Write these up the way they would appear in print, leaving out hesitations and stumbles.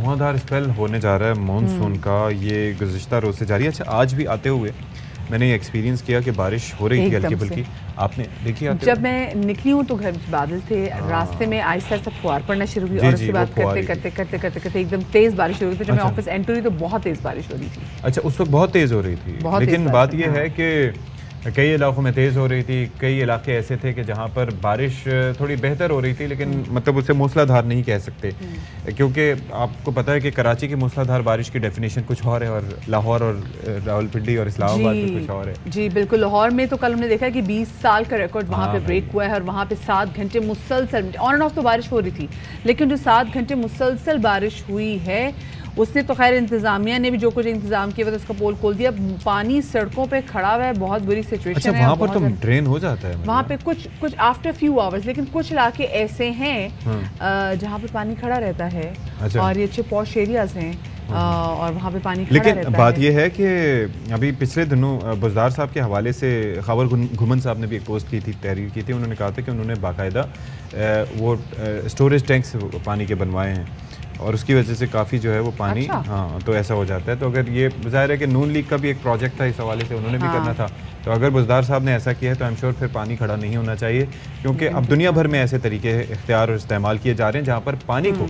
धुआंधार spell होने जा रहा है मॉनसून का, ये गुज़िश्ता रोज़ से जारी है। अच्छा, आज भी आते हुए मैंने ये एक्सपीरियंस किया कि बारिश हो रही थी हल्की फुल्की। आपने देखी आते जब मैं निकली हूँ तो घर में बादल थे, रास्ते में आहिस्ता आहिस्ता फुहार पड़ना शुरू हुई और उसके बाद करते एकदम तेज बारिश हो रही थी। जब मैं ऑफिस एंटर हुई तो बहुत तेज बारिश हो रही थी। अच्छा, उस वक्त बहुत तेज हो रही थी, लेकिन बात यह है कि कई इलाकों में तेज़ हो रही थी, कई इलाके ऐसे थे कि जहाँ पर बारिश थोड़ी बेहतर हो रही थी, लेकिन मतलब उसे मूसलाधार नहीं कह सकते, क्योंकि आपको पता है कि कराची की मूसलाधार बारिश की डेफिनेशन कुछ और है और लाहौर और रावलपिंडी और इस्लामाबाद में कुछ और है। जी बिल्कुल, लाहौर में तो कल हमने देखा कि 20 साल का रिकॉर्ड वहाँ पे ब्रेक हुआ है और वहाँ पे 7 घंटे मुसलसल ऑन एंड ऑफ तो बारिश हो रही थी, लेकिन जो 7 घंटे मुसलसल बारिश हुई है उसने तो खैर इंतजामिया ने भी जो कुछ इंतजाम किया था उसका पोल खोल दिया। पानी सड़कों पे खड़ा हुआ है, बहुत बुरी सिचुएशन है। वहाँ पर तो ड्रेन हो जाता है वहाँ पे कुछ आफ्टर फ्यू आवर्स, लेकिन कुछ इलाके ऐसे हैं जहाँ पे पानी खड़ा रहता है। अच्छा। और ये अच्छे पॉश एरियाज हैं और वहाँ पे पानी खड़ा रहता है। लेकिन बात यह है कि अभी पिछले दिनों बुज़दार साहब के हवाले से खबर घुमन साहब ने भी एक पोस्ट की थी, तहरीर की थी। उन्होंने कहा था कि उन्होंने बाकायदा वो स्टोरेज टैंक्स पानी के बनवाए हैं और उसकी वजह से काफ़ी जो है वो पानी हाँ तो ऐसा हो जाता है। तो अगर ये ज़ाहिर है कि नून लीग का भी एक प्रोजेक्ट था, इस हवाले से उन्होंने भी करना था, तो अगर बुज़दार साहब ने ऐसा किया है तो आई एम श्योर फिर पानी खड़ा नहीं होना चाहिए, क्योंकि अब दुनिया भर में ऐसे तरीके इख्तियार और इस्तेमाल किए जा रहे हैं जहाँ पर पानी को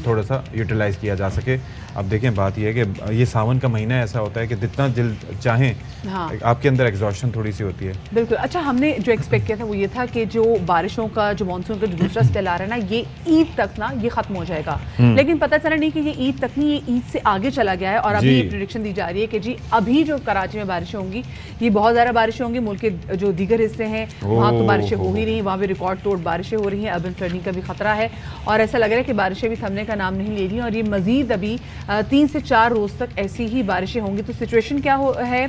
थोड़ा सा यूटिलाइज़ किया जा सके। अब देखें, बात यह है कि ये सावन का महीना ऐसा होता है कि जितना दिल चाहें आपके अंदर एग्जॉस्शन थोड़ी सी होती है। बिल्कुल। अच्छा, हमने जो एक्सपेक्ट किया था वो ये था कि जो बारिशों का जो मानसून का जो दूसरा स्पेल आ रहा है ना, ये ईद तक ना ये खत्म हो जाएगा, लेकिन पता चला नहीं कि ये ईद तक नहीं, ये ईद से आगे चला गया है। और अभी ये प्रेडिक्शन दी जा रही है कि जी अभी जो कराची में बारिशें होंगी ये बहुत ज़्यादा बारिशें होंगी। मुल्क के जो दीगर हिस्से हैं वहाँ तो बारिशें हो ही रही, वहाँ भी रिकॉर्ड तोड़ बारिशें हो रही हैं। अर्बन फ्लडिंग का भी खतरा है और ऐसा लग रहा है कि बारिशें भी थमने का नाम नहीं ले रही और ये मजीद अभी 3 से 4 रोज़ तक ऐसी ही बारिशें होंगी। तो सिचुएशन क्या है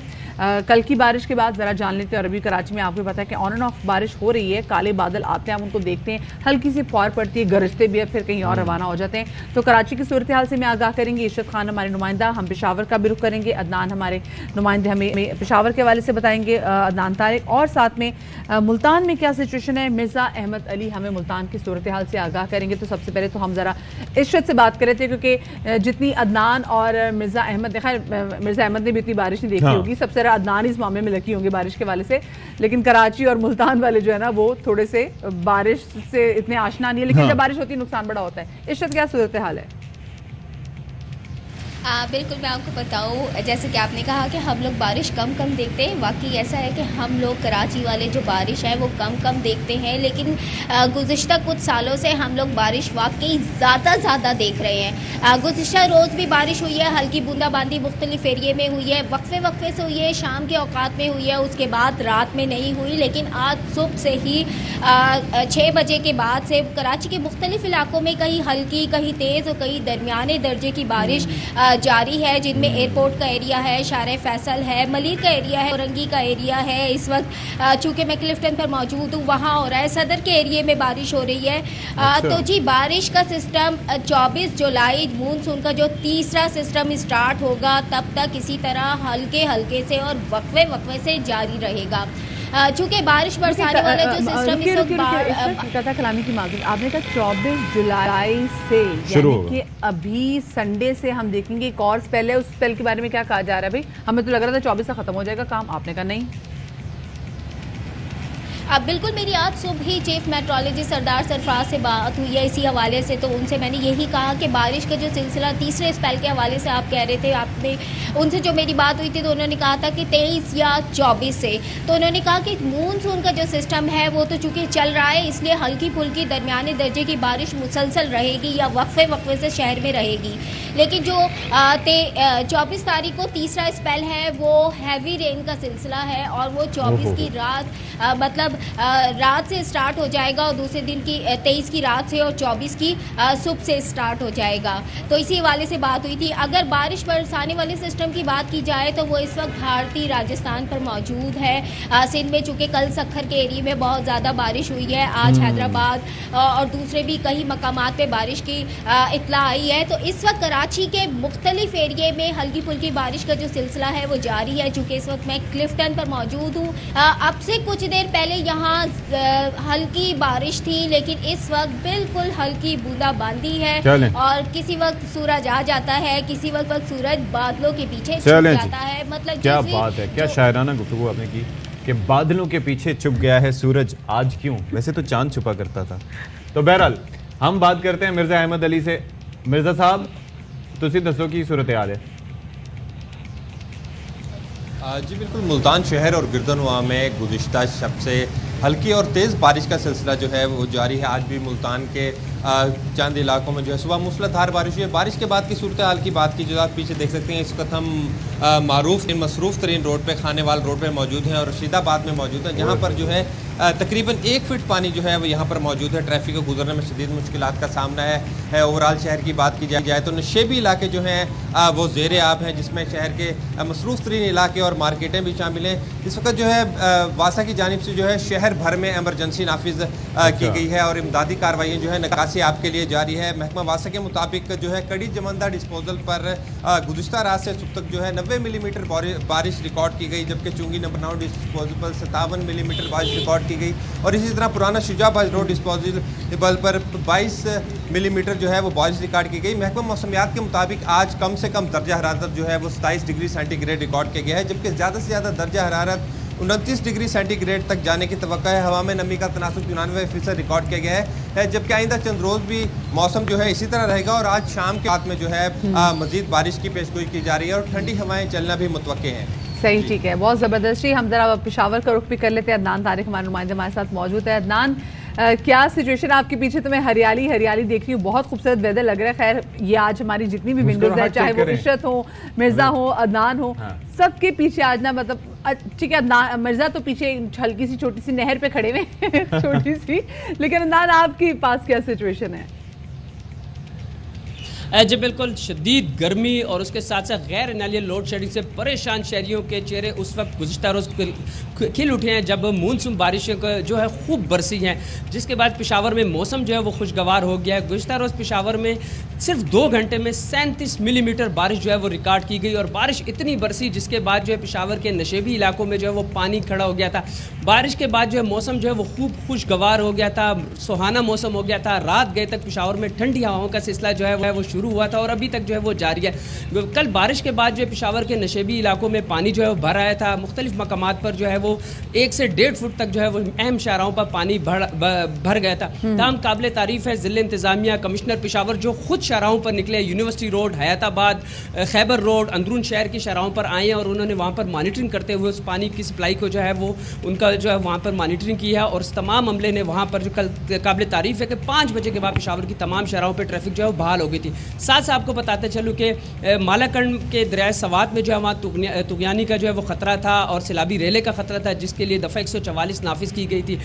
कल की बारिश के बाद ज़रा जान लेते हैं। और अभी कराची में आपको पता है कि ऑन एंड ऑफ बारिश हो रही है, काले बादल आते हैं, हम उनको देखते हैं, हल्की सी फौर पड़ती है, गरजते भी है, फिर कहीं और रवाना हो जाते हैं। तो कराची की सूरत हाल से मैं आगाह करेंगे इशरत खान हमारे नुमाइंदा, हम पेशावर का भी रुख करेंगे, अदनान हमारे नुमाइंदे हमें पेशावर के हवाले से बताएंगे, अदनान तारिक, और साथ में मुल्तान में क्या सिचुएशन है, मिर्ज़ा अहमद अली हमें मुल्तान की सूरत हाल से आगाह करेंगे। तो सबसे पहले तो हम ज़रा इशरत से बात कर रहे थे, क्योंकि जितनी अदनान और मिर्ज़ा अहमद, देखा मिर्ज़ा अहमद ने भी इतनी बारिश नहीं देखी होगी, सबसे ज़्यादा अदनान इस मामले में लकी होंगे बारिश के वाले से, लेकिन कराची और मुल्तान वाले जो है ना वो थोड़े से बारिश से इतने आशना नहीं है, लेकिन जब बारिश होती है नुकसान बड़ा होता है। इशरत, क्या सूरत हाल है? बिल्कुल, मैं आपको बताऊँ, जैसे कि आपने कहा कि हम लोग बारिश कम कम देखते हैं, वाकई ऐसा है कि हम लोग कराची वाले जो बारिश है वो कम कम देखते हैं, लेकिन गुज़िश्ता कुछ सालों से हम लोग बारिश वाकई ज़्यादा देख रहे हैं। गुज़िश्ता रोज़ भी बारिश हुई है, हल्की बूंदाबांदी मुख्तलिफ एरिए में हुई है, वक्फे से हुई है, शाम के औकात में हुई है, उसके बाद रात में नहीं हुई, लेकिन आज सुबह से ही 6 बजे के बाद से कराची के मुख्तलिफ इलाकों में कहीं हल्की, कहीं तेज़ और कहीं दरमियाने दर्जे की बारिश जारी है, जिनमें एयरपोर्ट का एरिया है, शारे फैसल है, मलिक का एरिया है, औरंगी का एरिया है। इस वक्त चूँकि मैं क्लिफ्टन पर मौजूद हूँ, वहाँ हो रहा है, सदर के एरिए में बारिश हो रही है। तो जी बारिश का सिस्टम 24 जुलाई मानसून का जो तीसरा सिस्टम स्टार्ट होगा तब तक इसी तरह हल्के से और वक्फे से जारी रहेगा। चूँकि बारिश बरसाने वाला जो सिस्टम इस वक्त कलामी की माजूर, आपने कहा 24 जुलाई से, यानी कि अभी संडे से हम देखेंगे एक और स्पेल है। उस स्पेल के बारे में क्या कहा जा रहा है? भाई हमें तो लग रहा था 24 से खत्म हो जाएगा काम, आपने कहा नहीं। अब बिल्कुल, मेरी आज सुबह ही चीफ मेट्रोलॉजिस्ट सरदार सरफराज से बात हुई है इसी हवाले से, तो उनसे मैंने यही कहा कि बारिश का जो सिलसिला तीसरे स्पेल के हवाले से आप कह रहे थे, आपने उनसे जो मेरी बात हुई थी तो उन्होंने कहा था कि 23 या 24 से, तो उन्होंने कहा कि मानसून का जो सिस्टम है वो तो चूँकि चल रहा है, इसलिए हल्की फुल्की दरमियाने दर्जे की बारिश मुसलसल रहेगी या वक्फे से शहर में रहेगी, लेकिन जो 24 तारीख को तीसरा स्पेल है वो हैवी रेन का सिलसिला है और वो 24 की रात मतलब रात से स्टार्ट हो जाएगा और दूसरे दिन की 23 की रात से और 24 की सुबह से स्टार्ट हो जाएगा। तो इसी वाले से बात हुई थी। अगर बारिश बरसाने वाले सिस्टम की बात की जाए तो वो इस वक्त भारतीय राजस्थान पर मौजूद है। सिंध में चूँकि कल सखर के एरिए में बहुत ज़्यादा बारिश हुई है, आज हैदराबाद और दूसरे भी कई मकामात पे बारिश की इत्तला आई है। तो इस वक्त कराची के मुख्तलिफ एरिए में हल्की फुल्की बारिश का जो सिलसिला है वो जारी है। चूँकि इस वक्त मैं क्लिफ्टन पर मौजूद हूँ, अब से कुछ देर पहले यहाँ हल्की बारिश थी, लेकिन इस वक्त बिल्कुल हल्की बूंदाबांदी है और किसी वक्त सूरज आ जाता है, किसी वक्त सूरज बादलों के पीछे छुप जाता है। मतलब क्या बात है, क्या शायराना गुफ्तगू आपने की कि बादलों के पीछे छुप गया है सूरज आज क्यों, वैसे तो चांद छुपा करता था। तो बहरहाल हम बात करते हैं मिर्जा अहमद अली से। मिर्जा साहब तुसी दसो की सूरत हाल है? जी बिल्कुल, मुल्तान शहर और गिरदनवा में गुज़िश्ता शब से हल्की और तेज़ बारिश का सिलसिला जो है वो जारी है। आज भी मुल्तान के चंद इलाकों में जो है सुबह मूसलाधार बारिश हुई है। बारिश के बाद की सूरत हाल की बात की जो आप पीछे देख सकते हैं, इस वक्त हम मसरूफ़ तरीन रोड पे, खानेवाल रोड पे मौजूद हैं और रशीदाबाद में मौजूद हैं, जहाँ पर जो है तकरीबन 1 फीट पानी जो है वो यहाँ पर मौजूद है। ट्रैफिक को गुजरने में शदीद मुश्किलात का सामना है। ओवरऑल शहर की बात की जाए तो नशेबी इलाके जो हैं वो ज़ेर आब हैं, जिसमें शहर के मसरूफ़ तरीन इलाके और मार्केटें भी शामिल हैं। इस वक्त जो है वासा की जानिब से जो है शहर भर में एमरजेंसी नाफिज की गई है और इमदादी कार्रवाइयाँ जो है नकासी आपके लिए जारी है। महकमा वासा के मुताबिक जो है कड़ी जमंदा डिस्पोजल पर गुज़िश्ता रात से सुबह तक जो है 90 मिलीमीटर बारिश रिकॉर्ड की गई, जबकि चुंगी नंबर 9 डिस्पोजल पर 57 मिलीमीटर बारिश रिकॉर्ड की गई और इसी तरह पुराना शुजाबाद रोड डिस्पोजल पर 22 मिलीमीटर जो है वो बारिश रिकॉर्ड की गई। महकमा मौसमियात के मुताबिक आज कम से कम दर्जा हरारत जो है वो 27 डिग्री सेंटीग्रेड रिकॉर्ड किया गया है, जबकि ज़्यादा से ज़्यादा दर्जा हरारत 29 डिग्री सेंटीग्रेड तक जाने की तवक्का है। हवा में नमी का तनासुब 99% रिकॉर्ड किया गया है, जबकि आइंदा चंद रोज़ भी मौसम जो है इसी तरह रहेगा और आज शाम के बाद में जो है मजीद बारिश की पेशगोई की जा रही है और ठंडी हवाएं चलना भी मुतवक्के हैं। सही, ठीक है, बहुत ज़बरदस्त जी। हम जरा पेशावर का रुख भी कर लेते हैं। अदनान तारिक हमारे नुमाइंदे हमारे साथ मौजूद है। अदनान, क्या सिचुएशन आपके पीछे? तो मैं हरियाली हरियाली देख रही हूँ, बहुत खूबसूरत वेदर लग रहा है। खैर ये आज हमारी जितनी भी विंडोज है, चाहे वो इशरत हो, मिर्जा हो, अदनान हो, सबके पीछे आज ना मतलब ठीक है, अदनान मिर्जा तो पीछे हल्की सी छोटी सी नहर पे खड़े हुए छोटी सी, लेकिन अदनान आपके पास क्या सिचुएशन है? जी बिल्कुल, शदीद गर्मी और उसके साथ साथ गैर नालिया लोड शेडिंग से परेशान शहरियों के चेहरे उस वक्त गुज़िश्ता रोज़ खिल उठे हैं जब मानसून बारिशें जो है खूब बरसी हैं, जिसके बाद पेशावर में मौसम जो है वो खुशगवार हो गया है। गुज़िश्ता रोज़ पेशावर में सिर्फ 2 घंटे में 37 मिलीमीटर बारिश जो है वो रिकॉर्ड की गई और बारिश इतनी बरसी जिसके बाद जो है पेशावर के नशेबी इलाकों में जो है वो पानी खड़ा हो गया था। बारिश के बाद जो है मौसम जो है वो खूब खुशगवार हो गया था, सुहाना मौसम हो गया था। रात गए तक पेशावर में ठंडी हवाओं का सिलसिला जो है वो शुरू हुआ था और अभी तक जो है वो जारी है। कल बारिश के बाद जो है पेशावर के नशेबी इलाकों में पानी जो है वो भर आया था। मुख्तलिफ मकामात पर जो है वो 1 से 1.5 फुट तक जो है वो अहम शाहराहों पर पानी भर गया था। तमाम काबिल तारीफ है ज़िला इंतज़ामिया कमिश्नर पेशावर जो खुद शाहराहों पर निकले, university road, Hayatabad, Khyber road, अंदरून शहर की शाहराहों पर आए हैं और उन्होंने वहाँ पर मॉनिटरिंग करते हुए उस पानी की सप्लाई को जो है वो उनका जो है वहाँ पर मॉनिटरिंग की है और इस तमाम अमले ने वहाँ पर जो कल काबिल तारीफ है कि 5 बजे के बाद पेशावर की तमाम शाहराहों पर ट्रैफिक जो है वो बहाल हो गई थी। साथ साथ आपको बताते चलूँ कि मालाकंड के दरिया सवात में जो है वहाँ तुगयानी का जो है वो ख़तरा था और सैलाबी रेले का ख़तरा था, जिसके लिए दफ़ा 144 नाफिज की गई थी।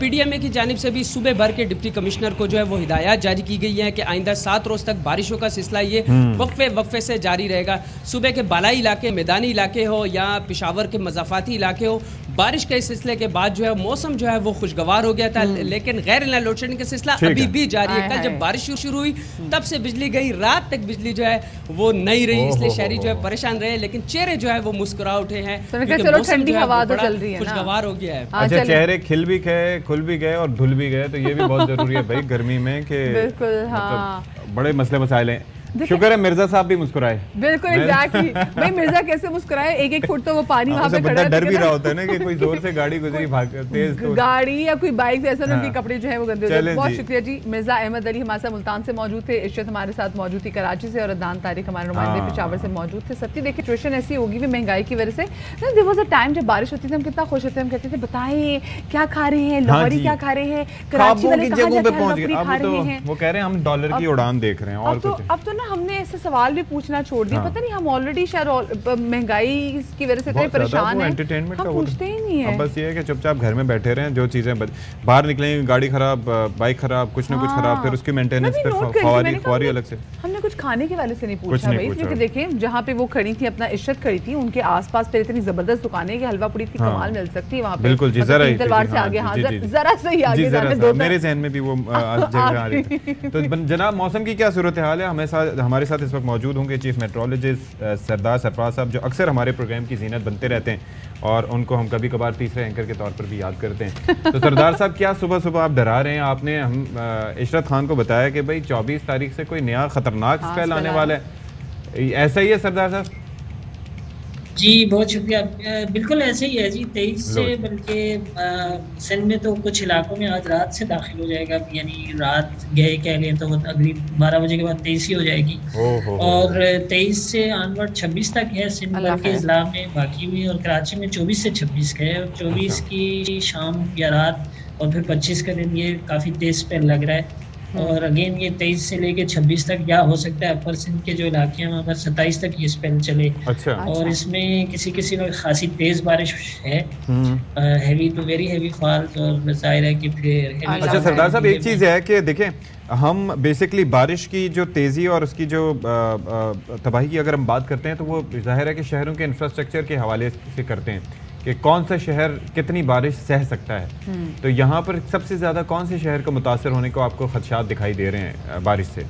PDMA की जानिब से भी सूबे भर के डिप्टी कमिश्नर को जो है वो हिदायत जारी की गई है कि आइंदा 7 रोज़ तक बारिशों का सिलसिला ये वक्फे से जारी रहेगा। सूबे के बालाई इलाके, मैदानी इलाके हो या पेशावर के मज़ाफ़ाती इलाके हो, बारिश के सिलसिले के बाद जो है मौसम जो है वो खुशगवार हो गया था, लेकिन गैर लोड शेडिंग का सिलसिला अभी भी जारी है। कल जब बारिश शुरू हुई तब से बिजली गई, रात तक बिजली जो है वो नहीं रही, इसलिए शहरी जो है परेशान रहे, लेकिन चेहरे जो है वो मुस्कुरा उठे हैं। चलो ठंडी हवा तो चल रही है, खुशगवार हो गया है। अच्छा, चेहरे खिल भी गए, खुल भी गए और धुल भी गए, तो ये भी बहुत जरूरी है भाई गर्मी में कि बिल्कुल, हाँ, बड़े मसले मसाइल हैं। शुक्र है मिर्जा साहब भी मुस्कुराए। बिल्कुल एग्जैक्टली। भाई मिर्जा कैसे मुस्कुराए, 1-1 फुट तो वो पानी वहाँ पे खड़ा है। डर भी रहा होता है ना कि कोई जोर से गाड़ी गुजरी तेज गाड़ी या कोई बाइक से, ऐसा उनके कपड़े जो है वो गंदे हो जाते हैं। बहुत शुक्रिया जी। मिर्जा अहमद अली हमारे साथ मुल्तान से मौजूद थे, इशरत हमारे साथ मौजूद थी कराची से और अदनान तारिक हमारे नुमाइंदे पेशावर से मौजूद थे। सच्ची देखिए सिचुएशन ऐसी होगी भी महंगाई की वजह से। देयर वाज अ टाइम जब बारिश होती थी हम कितना खुश होते, हम कहते थे बताएं क्या खा रहे हैं, लाहौरी क्या खा रहे हैं, कराची वाले कहां जाके खा रहे हैं। वो कह रहे हैं हम डॉलर की उड़ान देख रहे हैं और कुछ। अब तो ना हमने ऐसे सवाल भी पूछना छोड़ दिया। पता नहीं हम ऑलरेडी शायद महंगाई की वजह से इतने परेशान हैं, हम पूछते ही नहीं है। बस ये है कि चुपचाप घर में बैठे रहें, जो चीजें बाहर निकलेंगी, गाड़ी खराब, बाइक खराब, कुछ ना कुछ खराब, फिर उसकी मेंटेनेंस पर फवारी अलग से। हमने कुछ खाने के वाले से नहीं पूछा भाई, क्योंकि देखें जहाँ पे वो खड़ी थी, अपना इशरत खड़ी थी, उनके आसपास पे इतनी जबरदस्त दुकानें कि हलवा पूरी की कमाल मिल सकती है वहाँ पे। बिल्कुल जी, जरा से आगे, हाँ जरा से आगे, मेरे जहन में भी वो जगह आ रही थी। तो जनाब मौसम की क्या सूरत हाल है? हमारे साथ इस वक्त मौजूद होंगे चीफ मेट्रोलॉजिस्ट सरदार सरफराज साहब, जो अक्सर हमारे प्रोग्राम की जीनत बनते रहते हैं और उनको हम कभी कभार तीसरे एंकर के तौर पर भी याद करते हैं। तो सरदार साहब, क्या सुबह सुबह आप डरा रहे हैं? आपने हम इशरत खान को बताया कि भाई 24 तारीख से कोई नया खतरनाक स्पेल आने वाला है, ऐसा ही है सरदार साहब? जी बहुत शुक्रिया, बिल्कुल ऐसे ही है जी। 23 से बल्कि सिंध में तो कुछ इलाकों में आज रात से दाखिल हो जाएगा, यानी रात गए कह लें तो अगली 12 बजे के बाद 23 ही हो जाएगी। और 23 से ऑनवर्ड 26 तक है सिंध भर के अजला में, बाकी में, और कराची में 24 से 26 का है। और 24 की शाम या रात और फिर 25 का दिन, ये काफ़ी तेज स्पेल लग रहा है। और अगेन ये 23 से लेके 26 तक या हो सकता है अपर सिंध के जो इलाके हैं वहाँ पर 27 तक ये स्पेल चले। अच्छा। और इसमें किसी में खासी तेज बारिश है, heavy to very heavy falls, और जाहिर है कि फिर। अच्छा सरदार साहब, एक चीज़ है कि देखें, हम बेसिकली बारिश की जो तेज़ी और उसकी जो तबाही की अगर हम बात करते हैं तो वो जाहिर है कि शहरों के इंफ्रास्ट्रक्चर के हवाले से करते हैं कि कौन सा शहर कितनी बारिश सह सकता है। तो यहाँ पर सबसे ज़्यादा कौन से शहर को मुतासर होने को आपको खदशात दिखाई दे रहे हैं बारिश से?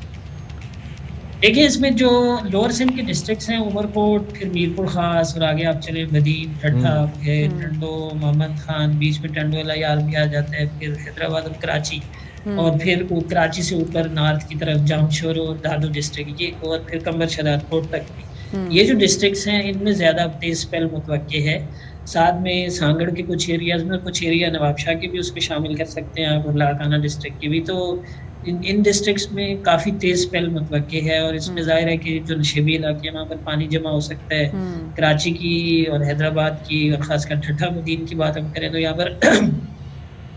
देखिए, इसमें जो लोअर सिंध के डिस्ट्रिक्ट्स हैं, उमरकोट, फिर मीरपुर खास, और आगे आप चले बदीन, ठट्ठा, फिर टंडो, मोहम्मद खान, बीच में टंडोला यार भी आ जाता है, फिर हैदराबाद और कराची, और फिर कराची से ऊपर नॉर्थ की तरफ जामशोर और दादू डिस्ट्रिक्ट, ये, और फिर कंबर शदादकोट तक भी। ये जो डिस्ट्रिक्ट्स हैं इनमें ज़्यादा तेज स्पेल मुतवक्के है। साथ में सांगड़ के कुछ एरियाज में, कुछ एरिया नवाबशाह के भी उसमें शामिल कर सकते हैं आप, और लाड़काना डिस्ट्रिक्ट के भी। तो इन डिस्ट्रिक्ट्स में काफ़ी तेज स्पेल मुतवक्के है, और इसमें जाहिर है कि जो नशेबी इलाके हैं वहाँ पर पानी जमा हो सकता है। कराची की और हैदराबाद की और ख़ासकर ठट्ठा मदीन की बात हम करें तो यहाँ पर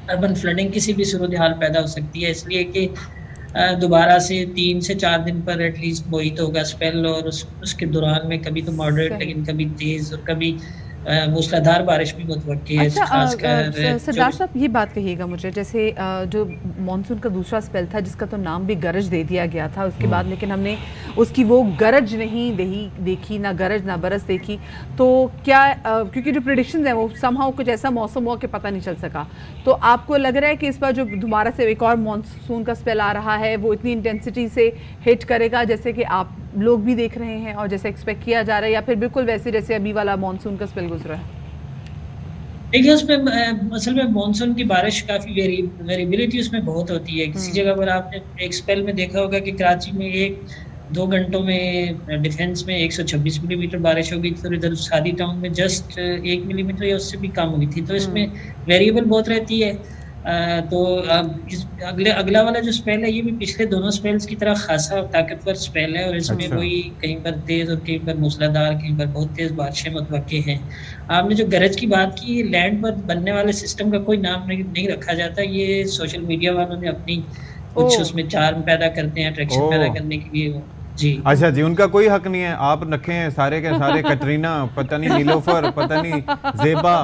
अर्बन फ्लडिंग किसी भी सूरत हाल पैदा हो सकती है, इसलिए कि दोबारा से 3 से 4 दिन पर एटलीस्ट वही तो होगा स्पेल, और उसके दौरान में कभी तो मॉडरेट लेकिन कभी तेज़ और कभी मूसलाधार बारिश भी मुतवक्की है। अच्छा सरदार साहब, ये बात कहिएगा मुझे, जैसे जो मानसून का दूसरा स्पेल था जिसका तो नाम भी गरज दे दिया गया था उसके बाद, लेकिन हमने उसकी वो गरज नहीं देखी, ना गरज ना बरस देखी, तो क्या क्योंकि जो प्रेडिक्शंस हैं वो समहाउ कुछ ऐसा मौसम हुआ कि पता नहीं चल सका, तो आपको लग रहा है कि इस बार जो दोबारा से एक और मानसून का स्पेल आ रहा है वो इतनी इंटेंसिटी से हिट करेगा जैसे कि आप लोग भी देख रहे हैं और जैसे एक्सपेक्ट किया जा रहा है, या फिर बिल्कुल वैसे जैसे अभी वाला मानसून का स्पेल गुजरा है? देखिए, उसमें असल में मानसून की बारिश काफ़ी वेरिएबिलिटी उसमें बहुत होती है। किसी जगह पर आपने एक स्पेल में देखा होगा कि कराची में 1-2 घंटों में डिफेंस में 126 मिलीमीटर बारिश हो गई, फिर इधर सादी टाउन में जस्ट 1 मिलीमीटर या उससे भी कम हुई थी। तो इसमें वेरिएबल बहुत रहती है। तो अगला वाला जो स्पेल है ये भी पिछले दोनों स्पेल्स की तरह खासा ताकतवर स्पेल है, और इसमें वही कहीं पर तेज और कहीं पर मूसलाधार, कहीं पर बहुत तेज बारिशें मुतवक्के हैं। आपने जो गरज की बात की, लैंड पर बनने वाले सिस्टम का कोई नाम नहीं रखा जाता, ये सोशल मीडिया वालों ने अपनी कुछ उसमें चार्म पैदा करते हैं, अट्रैक्शन पैदा करने के लिए। जी अच्छा जी, उनका कोई हक नहीं है, आप रखे हैं सारे के सारे कटरीना, पता नहीं नीलोफर, पता नहीं जेबा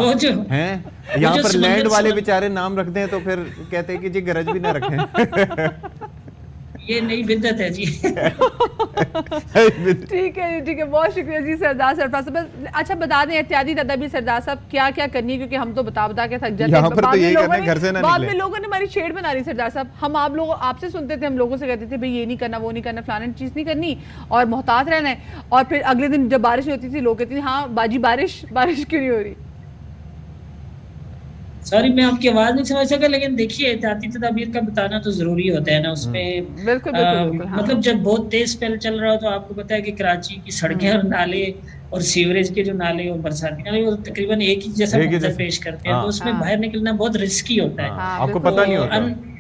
हैं, यहाँ पर लैंड वाले बेचारे नाम रखते हैं तो फिर कहते हैं कि जी गरज भी ना रखें। ये नई बिद्दत है जी। ठीक है, बहुत शुक्रिया जी सरदार सरफराज साहब। अच्छा बता दें एहतियाती तदाबीर सरदार साहब क्या क्या करनी है, क्योंकि हम तो बता के थक जाते हैं, बाद में लोगों ने हमारी शेड बना रही। सरदार साहब, हम आप लोग आपसे सुनते थे, हम लोगों से कहते थे भाई ये नहीं करना, वो नहीं करना, फलाना चीज नहीं करनी और मोहतात रहना है, और फिर अगले दिन जब बारिश होती थी लोग कहते थे हाँ बाजी बारिश क्यों नहीं हो रही? सॉरी मैं आपकी आवाज नहीं समझ सका, लेकिन देखिए एहतियाती तदाबीर का बताना तो जरूरी होता है ना उसमें। बिल्कुल, हाँ। मतलब जब बहुत तेज स्पेल चल रहा हो तो आपको पता है कि कराची की सड़कें और नाले और सीवरेज के जो नाले और बरसाती नाले वो तकरीबन एक ही जैसा मंजर पेश करते हैं, तो उसमें बाहर निकलना बहुत रिस्की होता है। आपको पता नहीं होता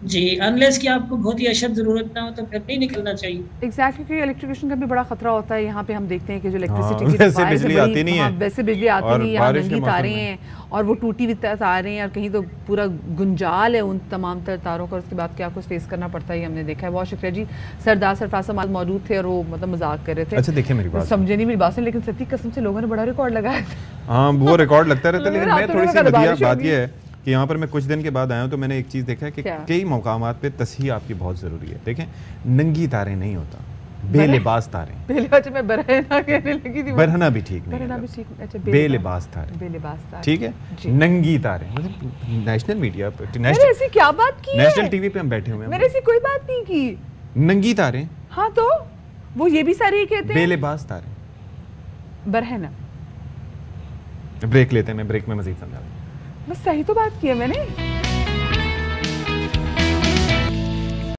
जी, अनलेस कि आपको बहुत ही अशद जरूरत ना हो तो फिर नहीं निकलना चाहिए। एग्जैक्टली, क्योंकि इलेक्ट्रिफिकेशन का भी बड़ा खतरा होता है। यहाँ पे हम देखते हैं कि जो इलेक्ट्रिसिटी की वैसे बिजली आती नहीं है, वैसे बिजली आती नहीं है, यहाँ नंगी तारें हैं और वो टूटी हुई तारें हैं, और कहीं तो पूरा गुंजाल है उन तमाम तर तारों का, उसके बाद क्या कुछ फेस करना पड़ता है हमने देखा है। बहुत शुक्रिया जी। सरदार सरफराज साहब मौजूद थे और वो मतलब मजाक कर रहे थे। अच्छा देखिए मेरी बात समझे नहीं मेरी बात से, लेकिन सच्ची कसम से लोगों ने बड़ा रिकॉर्ड लगाया। हाँ वो रिकॉर्ड लगता रहता है, लेकिन मैं थोड़ी सी बढ़िया बात ये है कि यहाँ पर मैं कुछ दिन के बाद आया हूँ तो मैंने एक चीज़ देखा है कि कई मौकामात पे तस्हीह आपकी बहुत ज़रूरी है। देखें, नंगी तारें नहीं होता, बेलिबास तारें। मैं बरहना कहने लगी थी, बरहना भी ठीक नहीं, बेलिबास तारें, ठीक है। नंगी तारें मतलब नेशनल मीडिया पर, ऐसी क्या बात की, नेशनल टीवी पे हम बैठे हुए हैं, मैंने ऐसी कोई बात नहीं की। नंगी तारें, हाँ तो वो ये भी सारे ही कहते हैं बेलिबास तारे। बरहना। ब्रेक लेते हैं, मैं ब्रेक में मजीद समझा। बस सही तो बात की है मैंने।